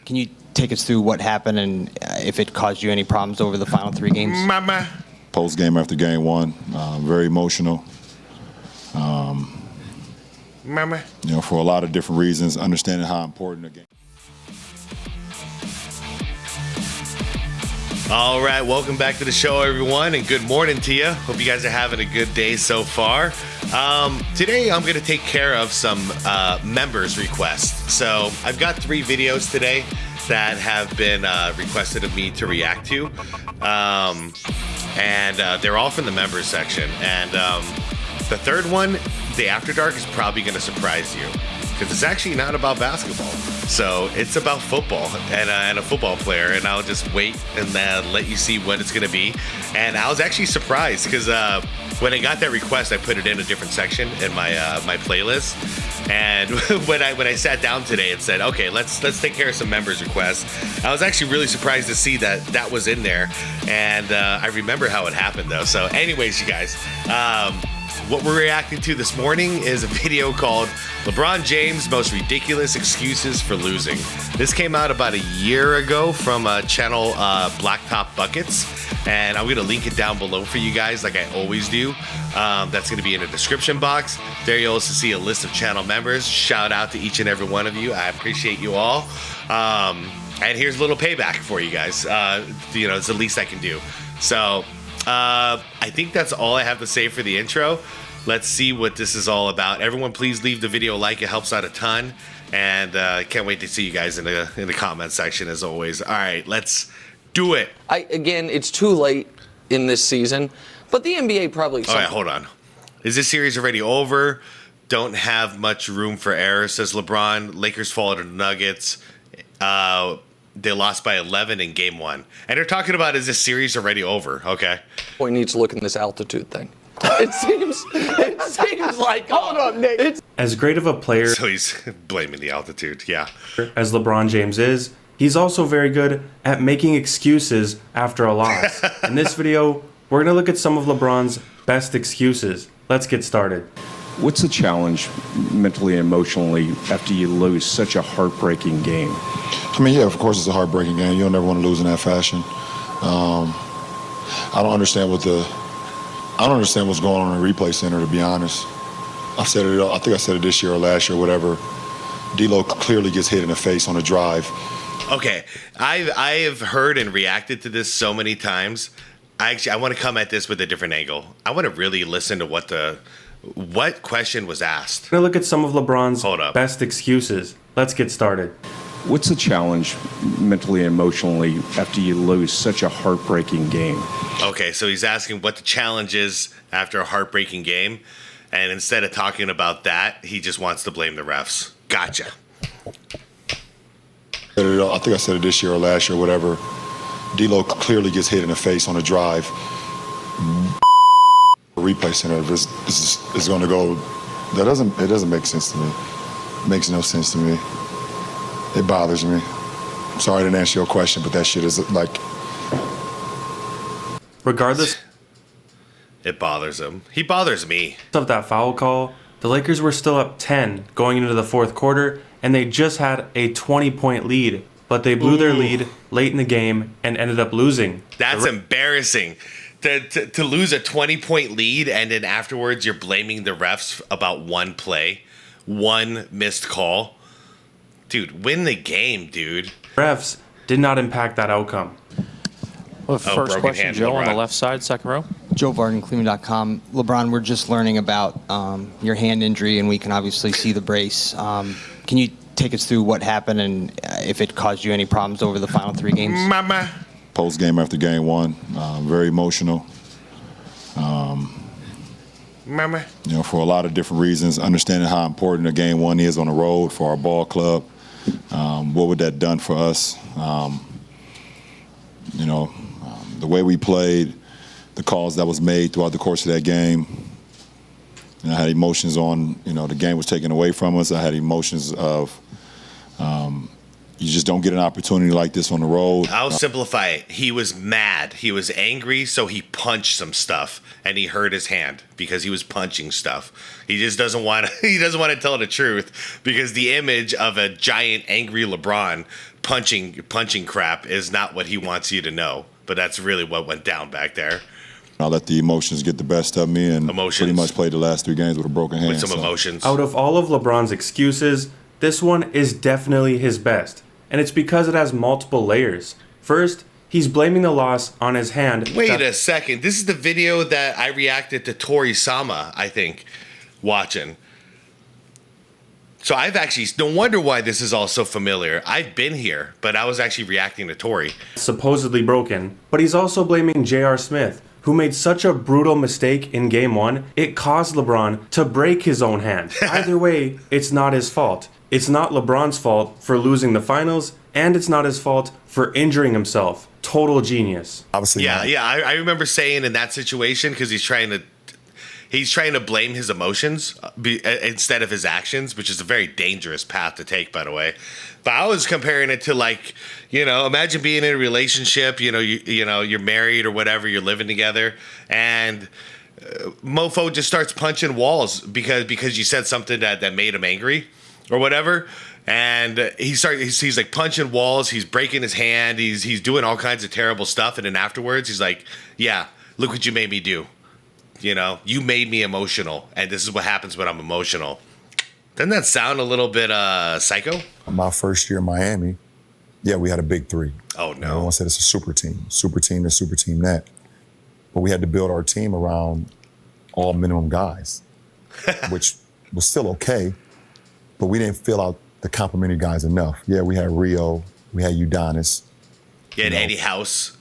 Can you take us through what happened and if it caused you any problems over the final 3 games? Post game after game 1, very emotional. You know, for a lot of different reasons, understanding how important the game. All right, welcome back to the show, everyone, and good morning to you. Hope you guys are having a good day so far. Today, I'm going to take care of some members' requests. So I've got 3 videos today that have been requested of me to react to, and they're all from the members section. And the third one, the After Dark, is probably going to surprise you because it's actually not about basketball. So it's about football and a football player, and I'll just wait and let you see what it's going to be. And I was actually surprised because when I got that request, I put it in a different section in my my playlist. And when I sat down today and said, okay, let's take care of some members' requests, I was actually really surprised to see that was in there. And I remember how it happened, though. So anyways, you guys, what we're reacting to this morning is a video called LeBron James' Most Ridiculous Excuses for Losing. This came out about a year ago from channel Blacktop Buckets, and I'm going to link it down below for you guys like I always do. That's going to be in the description box. There you'll also see a list of channel members. Shout out to each and every one of you. I appreciate you all. And here's a little payback for you guys. You know, it's the least I can do. So I think that's all I have to say for the intro. Let's see what this is all about. Everyone, please leave the video a like. It helps out a ton. And can't wait to see you guys in the comment section as always. All right, let's do it. Again, it's too late in this season, but the NBA probably... All right, hold on. Is this series already over? Don't have much room for error, says LeBron. Lakers fall to the Nuggets. They lost by 11 in game 1. And they're talking about, is this series already over? Okay. Boy needs to look in this altitude thing. It seems like... Hold on, Nick. As great of a player... So he's blaming the altitude, yeah. ...as LeBron James is, he's also very good at making excuses after a loss. In this video, we're going to look at some of LeBron's best excuses. Let's get started. What's the challenge mentally and emotionally after you lose such a heartbreaking game? I mean, yeah, of course it's a heartbreaking game. You don't ever want to lose in that fashion. I don't understand what's going on in the replay center, to be honest. I think I said it this year or last year, whatever. D-Lo clearly gets hit in the face on a drive. Okay, I have heard and reacted to this so many times. I want to come at this with a different angle. I want to really listen to what question was asked. We're going to look at some of LeBron's best excuses. Let's get started. What's the challenge mentally and emotionally after you lose such a heartbreaking game? Okay, so he's asking what the challenge is after a heartbreaking game, and instead of talking about that, he just wants to blame the refs. Gotcha. I think I said it this year or last year, whatever. D-Lo clearly gets hit in the face on a drive. Replay center is going to go. It doesn't make sense to me. It makes no sense to me. It bothers me. I'm sorry I didn't answer your question, but that shit is like... Regardless... It bothers him. He bothers me. ...of that foul call, the Lakers were still up 10 going into the fourth quarter, and they just had a 20-point lead, but they blew their lead late in the game and ended up losing. That's embarrassing. To lose a 20-point lead, and then afterwards you're blaming the refs about one play, one missed call. Dude, win the game, dude. Refs did not impact that outcome. Well, first question, Joe, on the left side, second row. Joe VardenCleveland.com. LeBron, we're just learning about your hand injury, and we can obviously see the brace. Can you take us through what happened and if it caused you any problems over the final 3 games? Post game after game 1, very emotional. You know, for a lot of different reasons, understanding how important a game 1 is on the road for our ball club. What would that done for us? You know, the way we played, the calls that was made throughout the course of that game. You know, I had emotions on, you know, the game was taken away from us. I had emotions of, You just don't get an opportunity like this on the road. I'll simplify it. He was mad. He was angry, so he punched some stuff, and he hurt his hand because he was punching stuff. He just doesn't want to. He doesn't want to tell the truth because the image of a giant angry LeBron punching crap is not what he wants you to know. But that's really what went down back there. I let the emotions get the best of me, and pretty much played the last 3 games with a broken hand. With some emotions. Out of all of LeBron's excuses, this one is definitely his best. And it's because it has multiple layers. First, he's blaming the loss on his hand. Wait a second. This is the video that I reacted to Tori Sama, I think, watching. So I've actually, no wonder why this is all so familiar. I've been here, but I was actually reacting to Tori. Supposedly broken, but he's also blaming J.R. Smith, who made such a brutal mistake in Game 1, it caused LeBron to break his own hand. Either way, it's not his fault. It's not LeBron's fault for losing the finals, and it's not his fault for injuring himself. Total genius. Obviously, Yeah. I remember saying in that situation, because he's trying to blame his emotions instead of his actions, which is a very dangerous path to take, by the way. But I was comparing it to, like, imagine being in a relationship, you're married or whatever, you're living together, and mofo just starts punching walls because you said something that made him angry or whatever. And he's like punching walls, he's breaking his hand, he's doing all kinds of terrible stuff, and then afterwards he's like, yeah, look what you made me do. You made me emotional, and this is what happens when I'm emotional. Doesn't that sound a little bit psycho? My first year in Miami, yeah, we had a big 3. Oh, no. Everyone said it's a super team this, super team that. But we had to build our team around all minimum guys, which was still okay, but we didn't fill out the complimentary guys enough. Yeah, we had Rio, we had Udonis. You had Eddie House.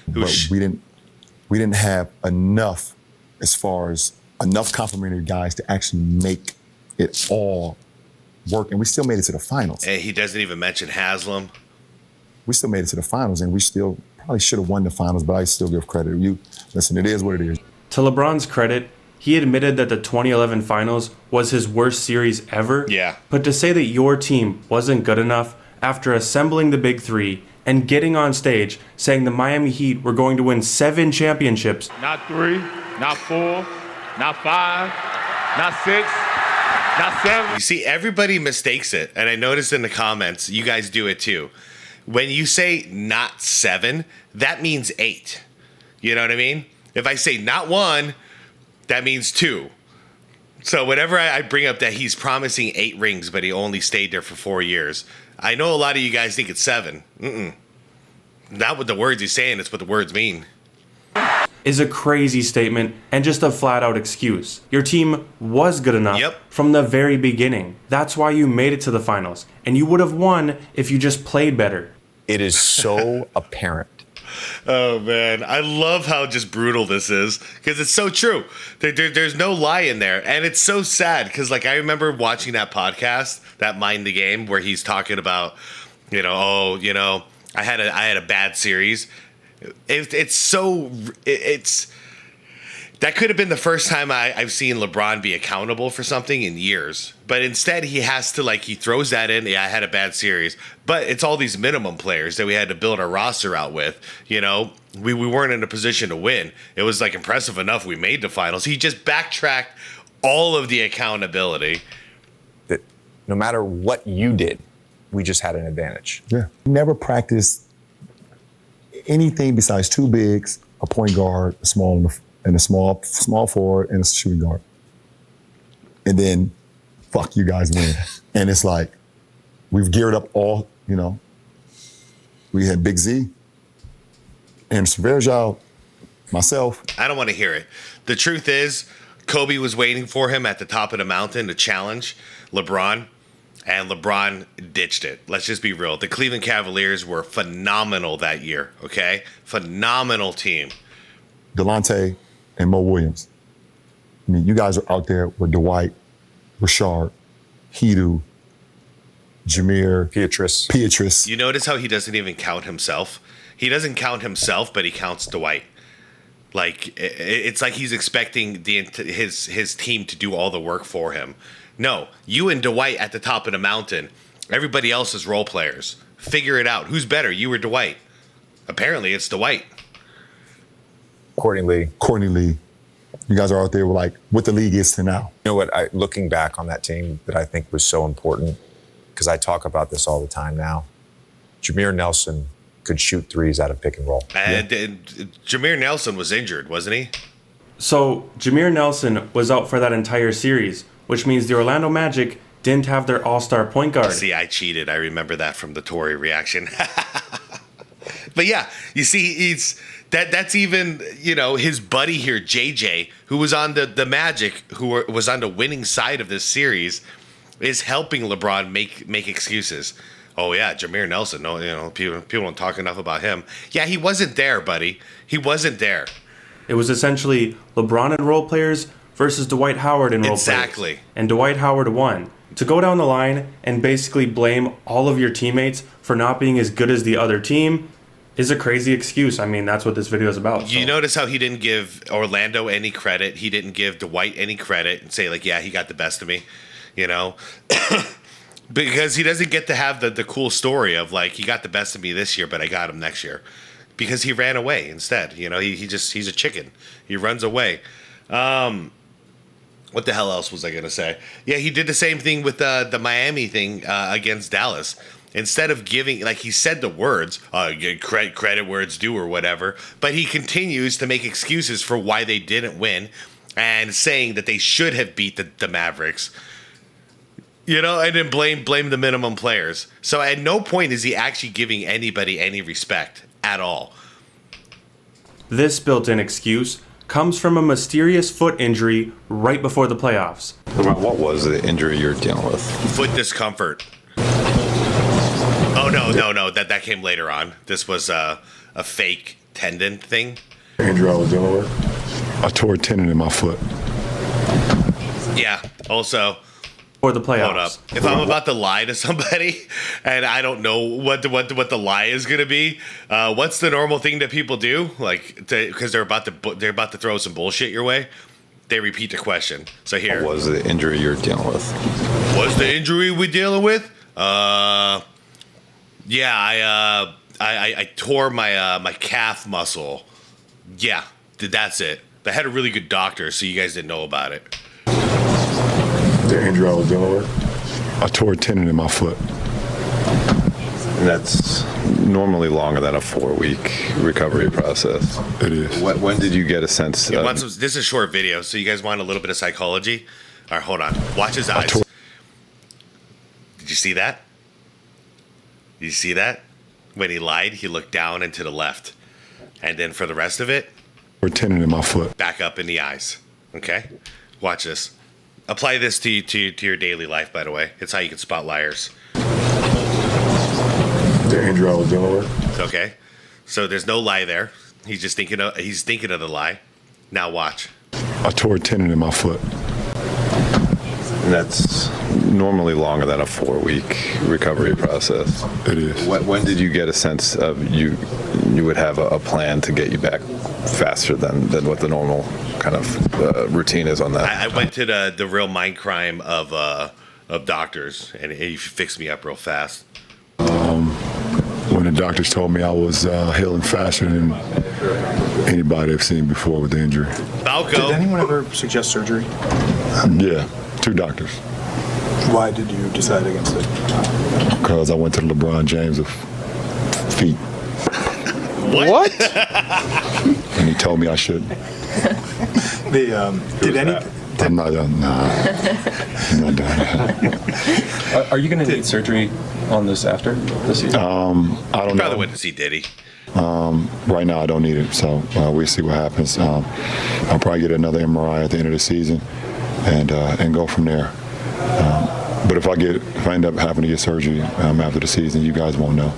But we didn't have enough as far as enough complimentary guys to actually make it all work. And we still made it to the finals. And he doesn't even mention Haslam. We still made it to the finals, and we still probably should have won the finals, but I still give credit. Listen, it is what it is. To LeBron's credit, he admitted that the 2011 finals was his worst series ever. Yeah. But to say that your team wasn't good enough after assembling the big 3 and getting on stage saying the Miami Heat were going to win 7 championships. Not 3, not 4, not 5, not 6, not 7. You see, everybody mistakes it. And I noticed in the comments, you guys do it too. When you say not 7, that means 8. You know what I mean? If I say not 1, that means 2. So whenever I bring up that he's promising 8 rings, but he only stayed there for 4 years, I know a lot of you guys think it's 7. Not what the words he's saying, it's what the words mean. Is a crazy statement and just a flat-out excuse. Your team was good enough from the very beginning. That's why you made it to the finals. And you would have won if you just played better. It is so apparent. Oh, man. I love how just brutal this is because it's so true. There's no lie in there. And it's so sad because, like, I remember watching that podcast, that Mind the Game, where he's talking about, I had a bad series. That could have been the first time I've seen LeBron be accountable for something in years. But instead, he has to, he throws that in. Yeah, I had a bad series. But it's all these minimum players that we had to build our roster out with. We weren't in a position to win. It was, impressive enough we made the finals. He just backtracked all of the accountability. That no matter what you did, we just had an advantage. Yeah. Never practiced anything besides 2 bigs, a point guard, a small forward, and a shooting guard. And then, fuck, you guys win. And it's like, we've geared up all, we had Big Z, and SxADk, myself. I don't want to hear it. The truth is, Kobe was waiting for him at the top of the mountain to challenge LeBron, and LeBron ditched it. Let's just be real. The Cleveland Cavaliers were phenomenal that year, okay? Phenomenal team. Delonte and Mo Williams. I mean, you guys are out there with Dwight, Rashard, Hedo, Jameer, Pietrus. You notice how he doesn't even count himself? He doesn't count himself, but he counts Dwight. It's like he's expecting his team to do all the work for him. No, you and Dwight at the top of the mountain. Everybody else is role players. Figure it out. Who's better, you or Dwight? Apparently, it's Dwight. Courtney Lee. Courtney Lee. You guys are out there with like what the league is to now. You know what? Looking back on that team that I think was so important, because I talk about this all the time now. Jameer Nelson could shoot threes out of pick and roll. And Jameer Nelson was injured, wasn't he? So Jameer Nelson was out for that entire series, which means the Orlando Magic didn't have their all-star point guard. See, I cheated. I remember that from the Tory reaction. But yeah, you see, that's even, you know, his buddy here, JJ, who was on the Magic, who was on the winning side of this series, is helping LeBron make excuses. Oh yeah, Jameer Nelson. No, you know, people don't talk enough about him. Yeah, he wasn't there, buddy. He wasn't there. It was essentially LeBron and role players versus Dwight Howard and role players. Exactly. And Dwight Howard won. To go down the line and basically blame all of your teammates for not being as good as the other team is a crazy excuse. I mean, that's what this video is about. You notice how he didn't give Orlando any credit. He didn't give Dwight any credit and say, like, yeah, he got the best of me, you know? Because he doesn't get to have the cool story of, like, he got the best of me this year, but I got him next year. Because he ran away instead. You know, he's a chicken. He runs away. What the hell else was I going to say? Yeah, he did the same thing with the Miami thing against Dallas. Instead of giving, like, he said the words, credit where it's due or whatever, but he continues to make excuses for why they didn't win and saying that they should have beat the Mavericks. You know, and then blame the minimum players. So at no point is he actually giving anybody any respect at all. This built-in excuse comes from a mysterious foot injury right before the playoffs. What was the injury you're dealing with? Foot discomfort. Oh, no. That came later on. This was a fake tendon thing. Injury I was dealing with? I tore a tendon in my foot. Yeah, also... For the playoffs. Hold up. If I'm about to lie to somebody and I don't know what the lie is going to be, what's the normal thing that people do? Like, because they're about to throw some bullshit your way, they repeat the question. So here. What was the injury you're dealing with? What's the injury we're dealing with? Yeah, I tore my calf muscle. Yeah, that's it. But I had a really good doctor, so you guys didn't know about it. The injury I was dealing with? I tore a tendon in my foot. And that's normally longer than a 4-week recovery process. It is. When did you get a sense? This is a short video, so you guys want a little bit of psychology? All right, hold on. Watch his eyes. Did you see that? Did you see that? When he lied, he looked down and to the left. And then for the rest of it, a tendon in my foot. Back up in the eyes. Okay? Watch this. Apply this to your daily life, by the way. It's how you can spot liars. The injury I was dealing with? Okay. So there's no lie there. He's just thinking of the lie. Now watch. I tore a tendon in my foot. And that's normally longer than a 4-week recovery process. It is. When did you get a sense of you would have a plan to get you back faster than what the normal kind of routine is on that? I went to the real mind crime of doctors, and he fixed me up real fast. When the doctors told me I was healing faster than anybody I've seen before with the injury. Balco. Did anyone ever suggest surgery? Yeah, 2 doctors. Why did you decide against it? Because I went to LeBron James of feet. What? And he told me I shouldn't. I'm not done. I'm not done. Are you going to need surgery on this after this season? I don't know. Probably went to see Diddy. Right now, I don't need it, so we'll see what happens. I'll probably get another MRI at the end of the season and go from there. But if I end up having to get surgery after the season, you guys won't know.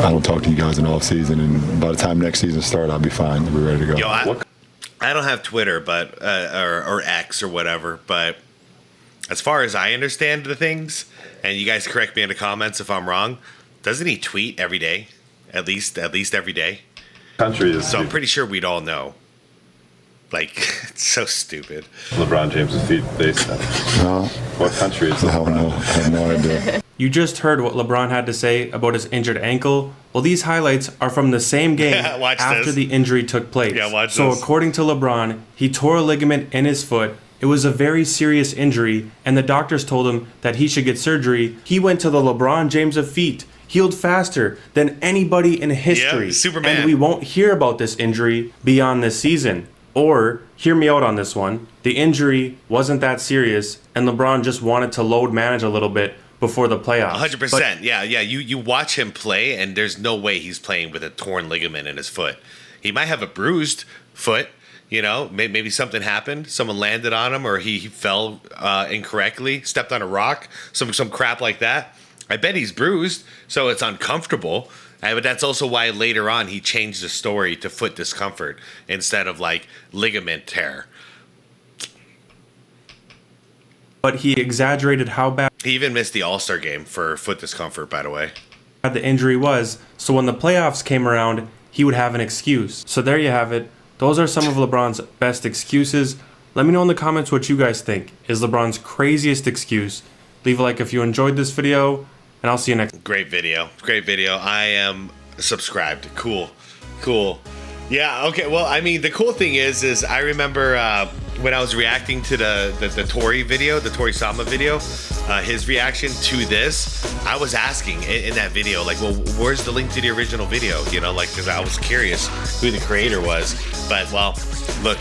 I don't talk to you guys in off season, and by the time next season starts, I'll be fine. We'll be ready to go. Yo, I don't have Twitter, but or X or whatever. But as far as I understand the things, and you guys correct me in the comments if I'm wrong, doesn't he tweet every day? At least every day. Country is. So I'm pretty sure we'd all know. Like, it's so stupid. LeBron James' feet based on. No. What country is I don't know. I have no idea. You just heard what LeBron had to say about his injured ankle. Well, these highlights are from the same game after the injury took place. Yeah, watch so this. According to LeBron, he tore a ligament in his foot. It was a very serious injury, and the doctors told him that he should get surgery. He went to the LeBron James of feet, healed faster than anybody in history. Yeah, Superman. And we won't hear about this injury beyond this season. Or, hear me out on this one, the injury wasn't that serious, and LeBron just wanted to load manage a little bit before the playoffs. 100%. Yeah. You watch him play, and there's no way he's playing with a torn ligament in his foot. He might have a bruised foot. You know, maybe something happened. Someone landed on him, or he fell incorrectly, stepped on a rock, some crap like that. I bet he's bruised, so it's uncomfortable. But that's also why later on he changed the story to foot discomfort instead of like ligament tear. But he exaggerated how bad He even missed the All-Star game for foot discomfort, by the way. the injury was, so when the playoffs came around, he would have an excuse. So there you have it. Those are some of LeBron's best excuses. Let me know in the comments what you guys think is LeBron's craziest excuse. Leave a like if you enjoyed this video, and I'll see you next. Great video. I am subscribed. Cool. Yeah, okay. Well, I mean, the cool thing is I remember when I was reacting to the Tori video, the Tori Sama video, his reaction to this, I was asking in that video, like, well, where's the link to the original video? You know, like, because I was curious who the creator was. But, well, look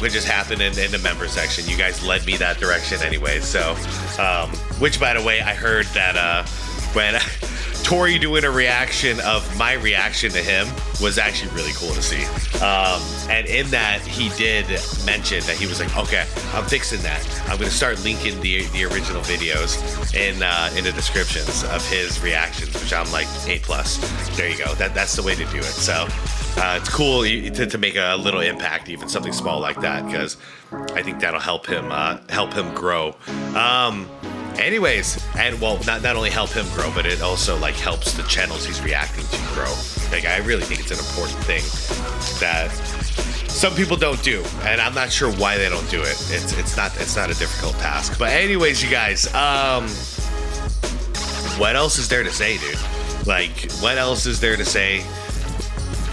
what just happened in the member section. You guys led me that direction anyway. So, which, by the way, I heard that when Tori doing a reaction of my reaction to him was actually really cool to see. And in that, he did mention that he was like, okay, I'm fixing that. I'm going to start linking the original videos in the descriptions of his reactions, which I'm like, A+. There you go. That's the way to do it. So it's cool to make a little impact, even something small like that, because I think that'll help him grow. Anyways, and well, not only help him grow, but it also like helps the channels he's reacting to grow. Like, I really think it's an important thing that some people don't do, and I'm not sure why they don't do it. It's not a difficult task. But anyways, you guys, what else is there to say, dude? Like, what else is there to say?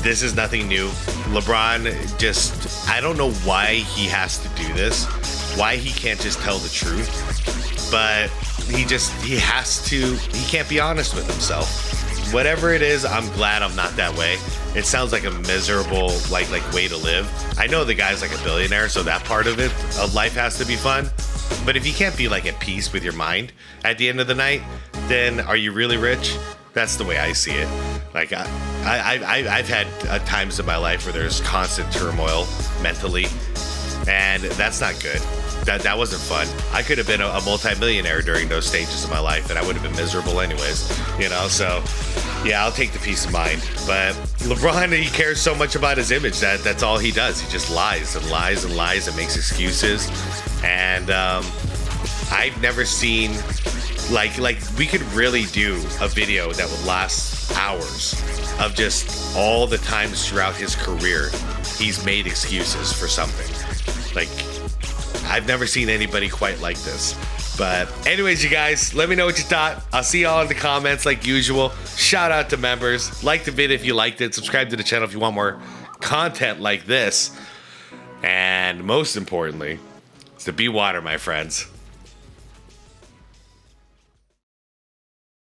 This is nothing new. LeBron just, I don't know why he has to do this, why he can't just tell the truth. But he can't be honest with himself. Whatever it is, I'm glad I'm not that way. It sounds like a miserable like way to live. I know the guy's like a billionaire, so that part of life has to be fun. But if you can't be like at peace with your mind at the end of the night, then are you really rich? That's the way I see it. Like I've had times in my life where there's constant turmoil mentally, and that's not good. That wasn't fun. I could have been a multi-millionaire during those stages of my life, and I would have been miserable anyways, you know? So, yeah, I'll take the peace of mind. But LeBron, he cares so much about his image that's all he does. He just lies and lies and lies and makes excuses. And I've never seen, like we could really do a video that would last hours of just all the times throughout his career he's made excuses for something. Like, I've never seen anybody quite like this. But anyways, you guys, let me know what you thought. I'll see y'all in the comments like usual. Shout out to members. Like the vid if you liked it. Subscribe to the channel if you want more content like this. And most importantly, it's to be water, my friends.